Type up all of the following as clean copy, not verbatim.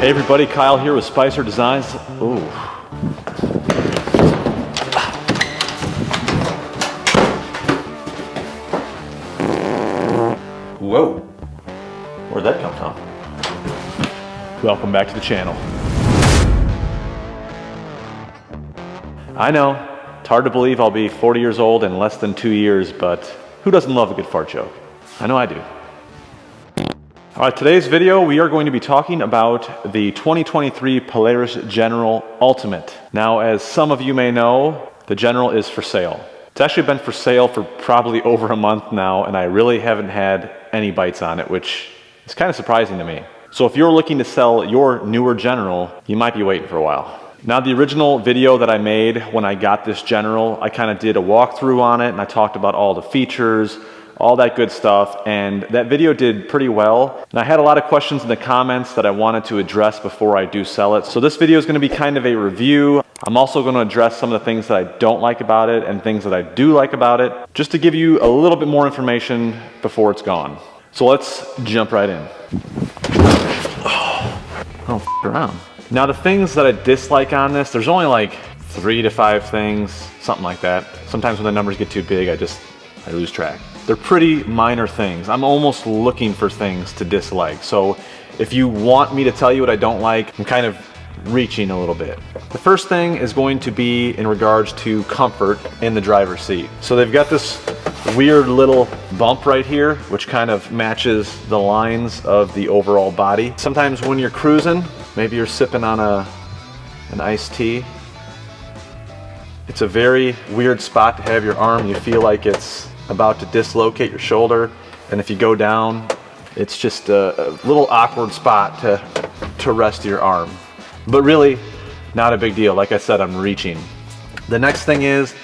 Hey everybody, Kyle here with Spicer Designs. Ooh. Whoa. Where'd that come from? Welcome back to the channel. I know, it's hard to believe I'll be 40 years old in less than 2 years, but who doesn't love a good fart joke? I know I do. All right, today's video, we are going to be talking about the 2023 Polaris General Ultimate. Now, as some of you may know, the General is for sale. It's actually been for sale for probably over a month now, and I really haven't had any bites on it, which is kind of surprising to me. So if you're looking to sell your newer General, you might be waiting for a while. Now, the original video that I made when I got this General, I kind of did a walkthrough on it, and I talked about all the features, all that good stuff, and that video did pretty well. And I had a lot of questions in the comments that I wanted to address before I do sell it. So this video is gonna be kind of a review. I'm also gonna address some of the things that I don't like about it and things that I do like about it, just to give you a little bit more information before it's gone. So let's jump right in. Oh, f around. Now the things that I dislike on this, there's only like 3 to 5 things, something like that. Sometimes when the numbers get too big, I lose track. They're pretty minor things. I'm almost looking for things to dislike. So if you want me to tell you what I don't like, I'm kind of reaching a little bit. The first thing is going to be in regards to comfort in the driver's seat. So they've got this weird little bump right here, which kind of matches the lines of the overall body. Sometimes when you're cruising, maybe you're sipping on an iced tea, it's a very weird spot to have your arm. You feel like it's about to dislocate your shoulder, and if you go down, it's just a little awkward spot to rest your arm. But really, not a big deal. Like I said, I'm reaching. The next thing is,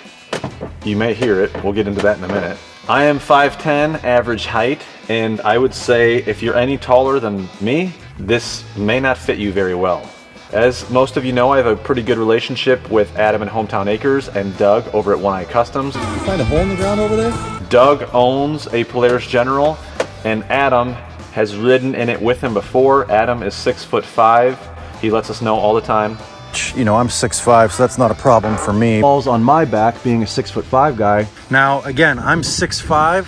you may hear it, we'll get into that in a minute. I am 5'10", average height, and I would say if you're any taller than me, this may not fit you very well. As most of you know, I have a pretty good relationship with Adam and Hometown Acres and Doug over at One Eye Customs. Find a hole in the ground over there? Doug owns a Polaris General, and Adam has ridden in it with him before. Adam is 6'5". He lets us know all the time. You know, I'm 6'5", so that's not a problem for me. Falls on my back being a 6'5" guy. Now, again, I'm 6'5".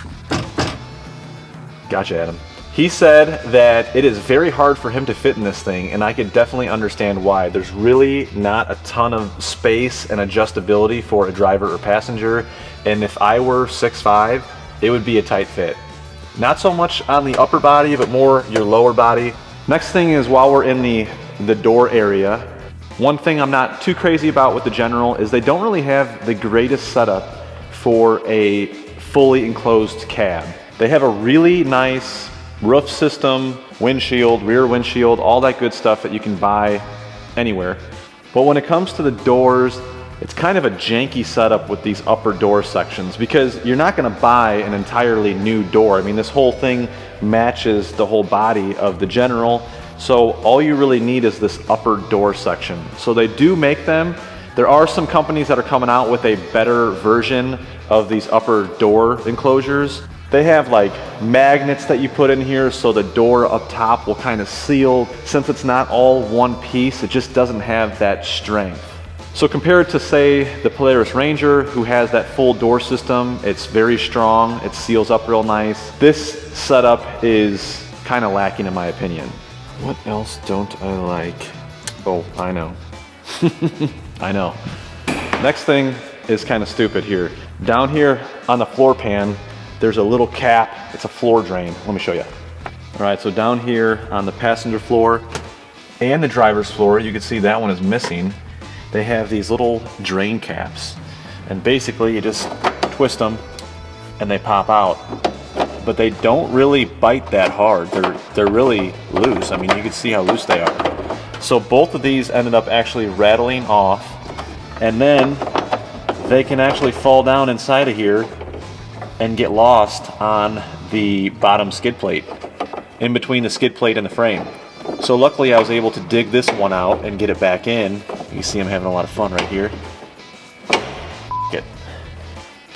Gotcha, Adam. He said that it is very hard for him to fit in this thing, and I could definitely understand why. There's really not a ton of space and adjustability for a driver or passenger, and if I were 6'5", it would be a tight fit. Not so much on the upper body, but more your lower body. Next thing is, while we're in the door area, one thing I'm not too crazy about with the General is they don't really have the greatest setup for a fully enclosed cab. They have a really nice roof system, windshield, rear windshield, all that good stuff that you can buy anywhere. But when it comes to the doors, it's kind of a janky setup with these upper door sections, because you're not going to buy an entirely new door. I mean, this whole thing matches the whole body of the General, so all you really need is this upper door section. So they do make them. There are some companies that are coming out with a better version of these upper door enclosures. They have like magnets that you put in here, so the door up top will kind of seal. Since it's not all one piece, it just doesn't have that strength. So compared to, say, the Polaris Ranger, who has that full door system, it's very strong, it seals up real nice. This setup is kind of lacking in my opinion. What else don't I like? Oh, I know. I know. Next thing is kind of stupid here. Down here on the floor pan, there's a little cap. It's a floor drain. Let me show you. All right, so down here on the passenger floor and the driver's floor, you can see that one is missing. They have these little drain caps, and basically you just twist them and they pop out. But they don't really bite that hard. They're really loose. I mean, you can see how loose they are. So both of these ended up actually rattling off, and then they can actually fall down inside of here and get lost on the bottom skid plate, in between the skid plate and the frame. So luckily I was able to dig this one out and get it back in. You see I'm having a lot of fun right here.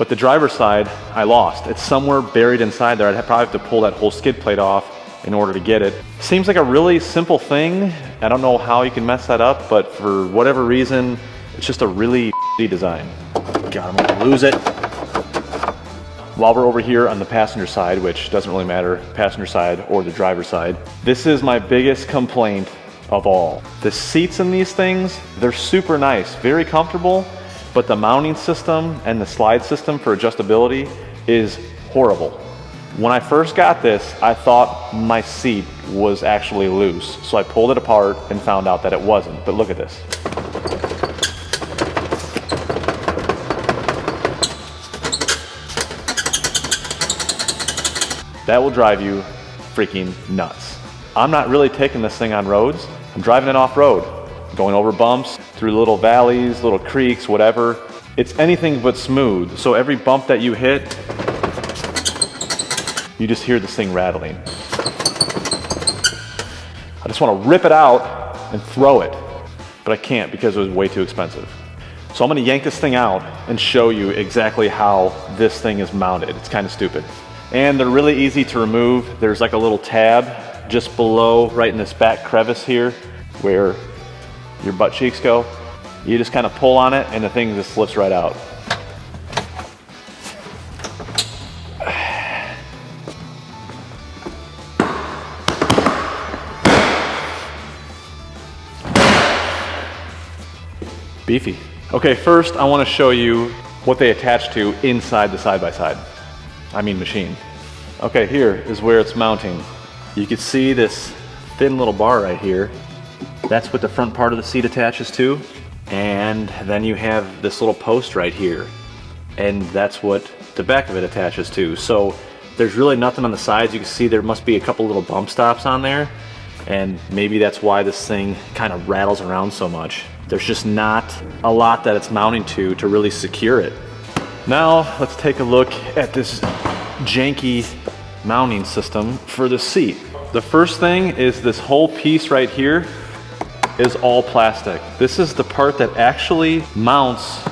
But the driver's side, I lost. It's somewhere buried inside there. I'd probably have to pull that whole skid plate off in order to get it. Seems like a really simple thing. I don't know how you can mess that up, but for whatever reason, it's just a really design. God, I'm gonna lose it. While we're over here on the passenger side, which doesn't really matter, passenger side or the driver's side, this is my biggest complaint of all. The seats in these things, they're super nice, very comfortable, but the mounting system and the slide system for adjustability is horrible. When I first got this, I thought my seat was actually loose, so I pulled it apart and found out that it wasn't. But look at this. That will drive you freaking nuts. I'm not really taking this thing on roads. I'm driving it off-road, going over bumps, through little valleys, little creeks, whatever. It's anything but smooth. So every bump that you hit, you just hear this thing rattling. I just want to rip it out and throw it, but I can't because it was way too expensive. So I'm going to yank this thing out and show you exactly how this thing is mounted. It's kind of stupid. And they're really easy to remove. There's like a little tab just below, right in this back crevice here, where your butt cheeks go. You just kind of pull on it and the thing just slips right out. Beefy. Okay, first I want to show you what they attach to inside the side-by-side. I mean machine. Okay, here is where it's mounting. You can see this thin little bar right here. That's what the front part of the seat attaches to. And then you have this little post right here. And that's what the back of it attaches to. So there's really nothing on the sides. You can see there must be a couple little bump stops on there. And maybe that's why this thing kind of rattles around so much. There's just not a lot that it's mounting to really secure it. Now let's take a look at this janky mounting system for the seat. The first thing is this whole piece right here is all plastic. This is the part that actually mounts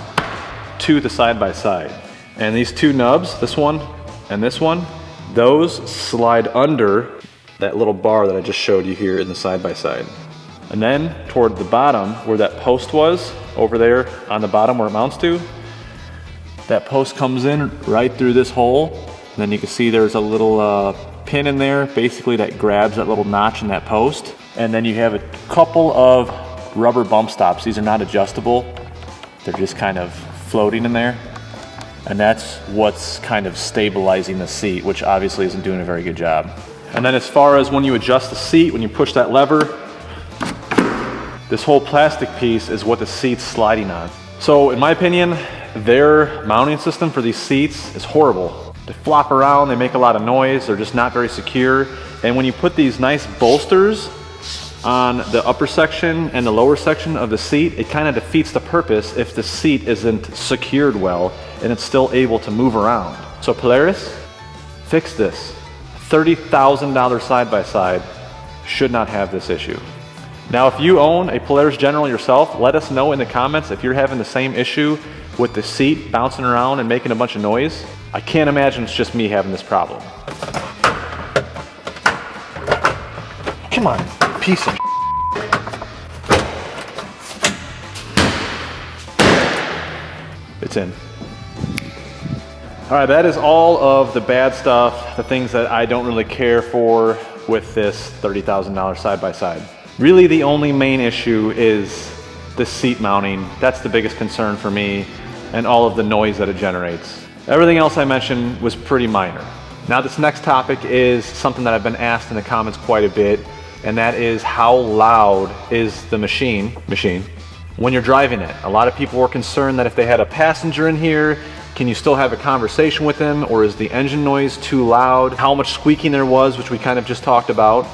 to the side-by-side. And these two nubs, this one and this one, those slide under that little bar that I just showed you here in the side-by-side. And then toward the bottom where that post was, over there on the bottom where it mounts to, that post comes in right through this hole. And then you can see there's a little pin in there, basically that grabs that little notch in that post. And then you have a couple of rubber bump stops. These are not adjustable. They're just kind of floating in there. And that's what's kind of stabilizing the seat, which obviously isn't doing a very good job. And then as far as when you adjust the seat, when you push that lever, this whole plastic piece is what the seat's sliding on. So in my opinion, their mounting system for these seats is horrible. They flop around, they make a lot of noise, they're just not very secure. And when you put these nice bolsters on the upper section and the lower section of the seat, it kind of defeats the purpose if the seat isn't secured well and it's still able to move around. So Polaris, fix this. $30,000 side-by-side should not have this issue. Now, if you own a Polaris General yourself, let us know in the comments if you're having the same issue with the seat bouncing around and making a bunch of noise. I can't imagine it's just me having this problem. Come on, piece of It's in. All right, that is all of the bad stuff, the things that I don't really care for with this $30,000 side-by-side. Really, the only main issue is the seat mounting. That's the biggest concern for me, and all of the noise that it generates. Everything else I mentioned was pretty minor. Now this next topic is something that I've been asked in the comments quite a bit, and that is how loud is the machine when you're driving it. A lot of people were concerned that if they had a passenger in here, can you still have a conversation with them, or is the engine noise too loud? How much squeaking there was, which we kind of just talked about.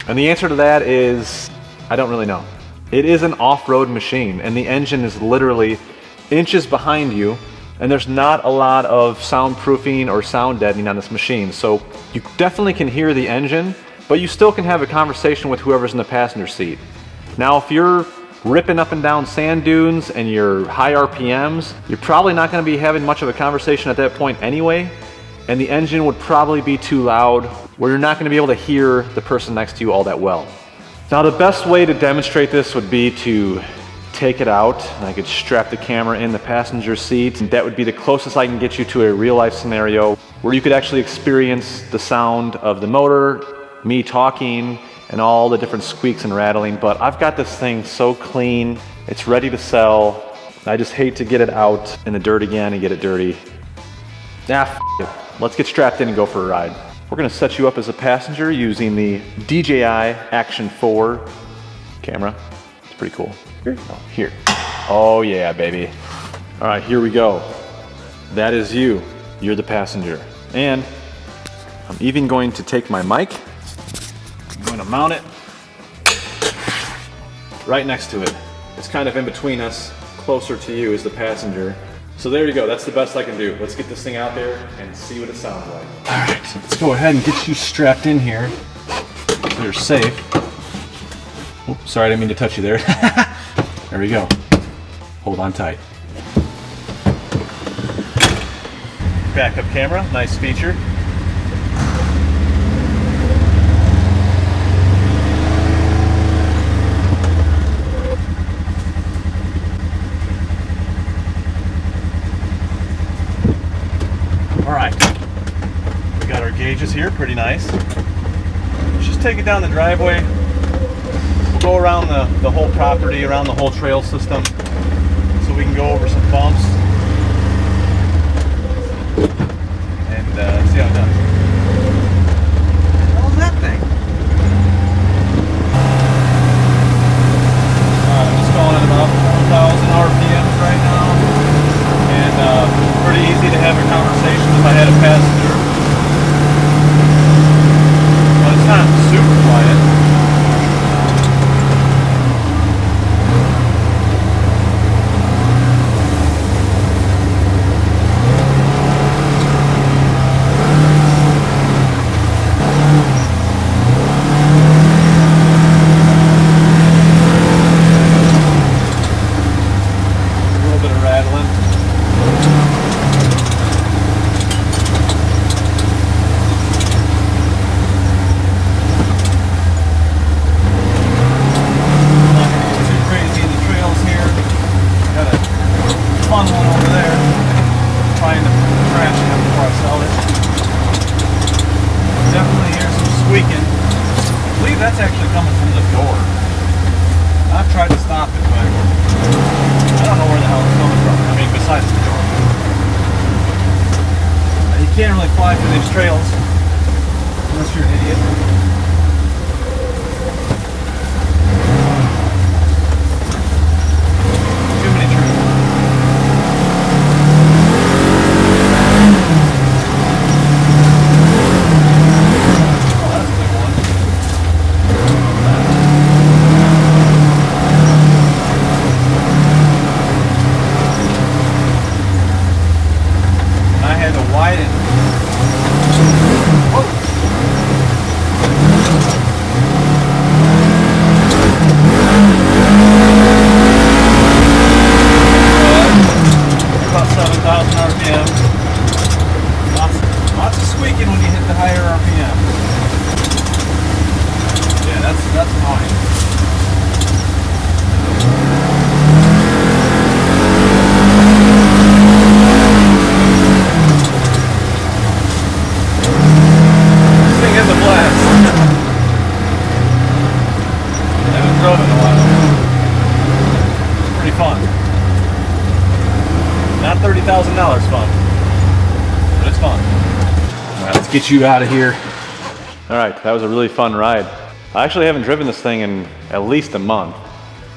And the answer to that is, I don't really know. It is an off-road machine, and the engine is literally inches behind you, and there's not a lot of soundproofing or sound deadening on this machine. So you definitely can hear the engine, but you still can have a conversation with whoever's in the passenger seat. Now, if you're ripping up and down sand dunes and you're high RPMs, you're probably not going to be having much of a conversation at that point anyway, and the engine would probably be too loud where you're not going to be able to hear the person next to you all that well. Now the best way to demonstrate this would be to take it out, and I could strap the camera in the passenger seat, and that would be the closest I can get you to a real life scenario where you could actually experience the sound of the motor, me talking, and all the different squeaks and rattling. But I've got this thing so clean, it's ready to sell. I just hate to get it out in the dirt again and get it dirty. F it. Let's get strapped in and go for a ride. We're gonna set you up as a passenger using the DJI Action 4 camera. It's pretty cool. Here. Oh yeah, baby. All right, here we go. That is you. You're the passenger. And I'm even going to take my mic. I'm going to mount it right next to it. It's kind of in between us, closer to you as the passenger. So there you go, that's the best I can do. Let's get this thing out there and see what it sounds like. All right, so let's go ahead and get you strapped in here so you're safe. Oops, sorry, I didn't mean to touch you there. There we go. Hold on tight. Backup camera, nice feature. All right, we got our gauges here, pretty nice. Let's just take it down the driveway. We'll go around the whole property, around the whole trail system, so we can go over some bumps and see how it does. What was that thing? I'm just going at about 4,000 RPMs right now, and pretty easy to have a conversation if I had a passenger. But it's not super quiet. That's actually coming from the door. I've tried to stop it, but I don't know where the hell it's coming from. I mean, besides the door. You can't really fly through these trails unless you're an idiot. Too many trees. That's annoying. This thing is a blast. I haven't drove in a while. It's pretty fun. Not $30,000 fun, but it's fun. All right, let's get you out of here. All right, that was a really fun ride. I actually haven't driven this thing in at least a month.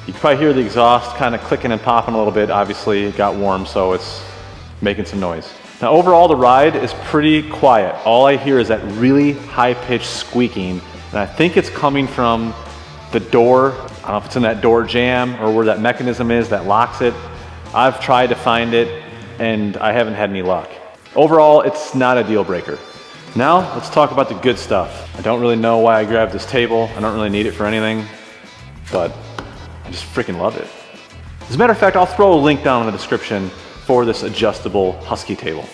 You can probably hear the exhaust kind of clicking and popping a little bit. Obviously it got warm, so it's making some noise. Now overall the ride is pretty quiet. All I hear is that really high-pitched squeaking, and I think it's coming from the door. I don't know if it's in that door jamb or where that mechanism is that locks it. I've tried to find it and I haven't had any luck. Overall, it's not a deal breaker. Now, let's talk about the good stuff. I don't really know why I grabbed this table. I don't really need it for anything, but I just freaking love it. As a matter of fact, I'll throw a link down in the description for this adjustable Husky table.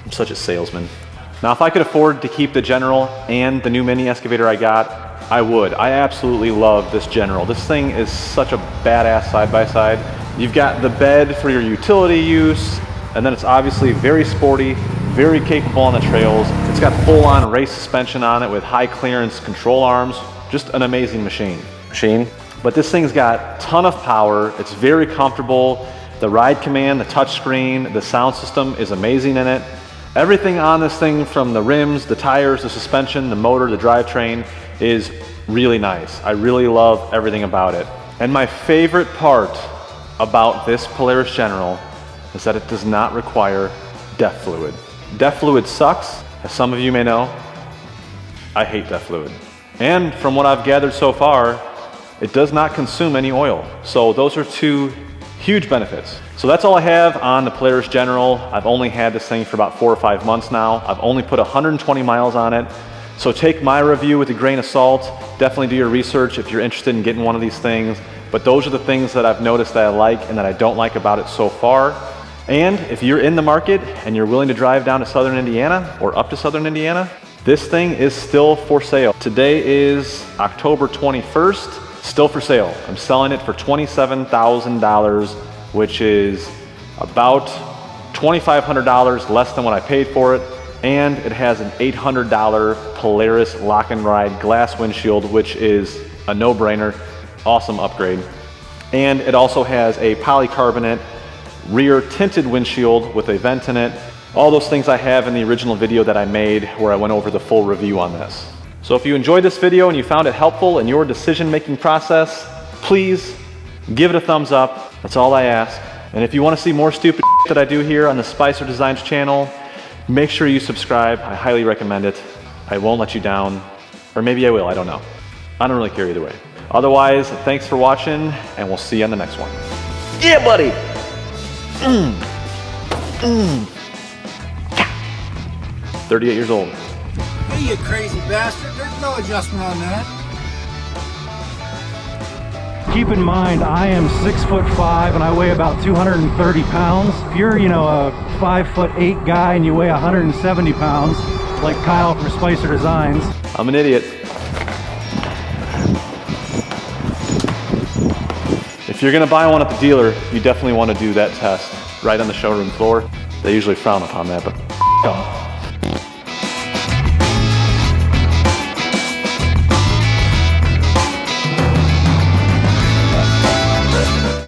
I'm such a salesman. Now, if I could afford to keep the General and the new mini excavator I got, I would. I absolutely love this General. This thing is such a badass side-by-side. You've got the bed for your utility use, and then it's obviously very sporty, very capable on the trails. It's got full-on race suspension on it with high clearance control arms. Just an amazing machine. But this thing's got a ton of power. It's very comfortable. The ride command, the touchscreen, the sound system is amazing in it. Everything on this thing, from the rims, the tires, the suspension, the motor, the drivetrain, is really nice. I really love everything about it. And my favorite part about this Polaris General is that it does not require DEF fluid. DEF fluid sucks, as some of you may know. I hate DEF fluid. And from what I've gathered so far, it does not consume any oil. So those are two huge benefits. So that's all I have on the Polaris General. I've only had this thing for about 4 or 5 months now. I've only put 120 miles on it. So take my review with a grain of salt. Definitely do your research if you're interested in getting one of these things. But those are the things that I've noticed that I like and that I don't like about it so far. And if you're in the market and you're willing to drive down to Southern Indiana or up to Southern Indiana, this thing is still for sale. Today is October 21st. Still for sale. I'm selling it for $27,000, which is about $2,500 less than what I paid for it. And it has an $800 Polaris lock and ride glass windshield, which is a no-brainer. Awesome upgrade. And it also has a polycarbonate rear tinted windshield with a vent in it. All those things I have in the original video that I made where I went over the full review on this. So if you enjoyed this video and you found it helpful in your decision-making process, please give it a thumbs up. That's all I ask. And if you want to see more stupid that I do here on the Spicer Designs channel, make sure you subscribe. I highly recommend it. I won't let you down. Or maybe I will, I don't know. I don't really care either way. Otherwise, thanks for watching, and we'll see you on the next one. Yeah, buddy! 38 years old. Hey, you crazy bastard. There's no adjustment on that. Keep in mind, I am 6'5" and I weigh about 230 pounds. If you're, a 5'8" guy and you weigh 170 pounds, like Kyle from Spicer Designs. I'm an idiot. If you're gonna buy one at the dealer, you definitely want to do that test right on the showroom floor. They usually frown upon that, but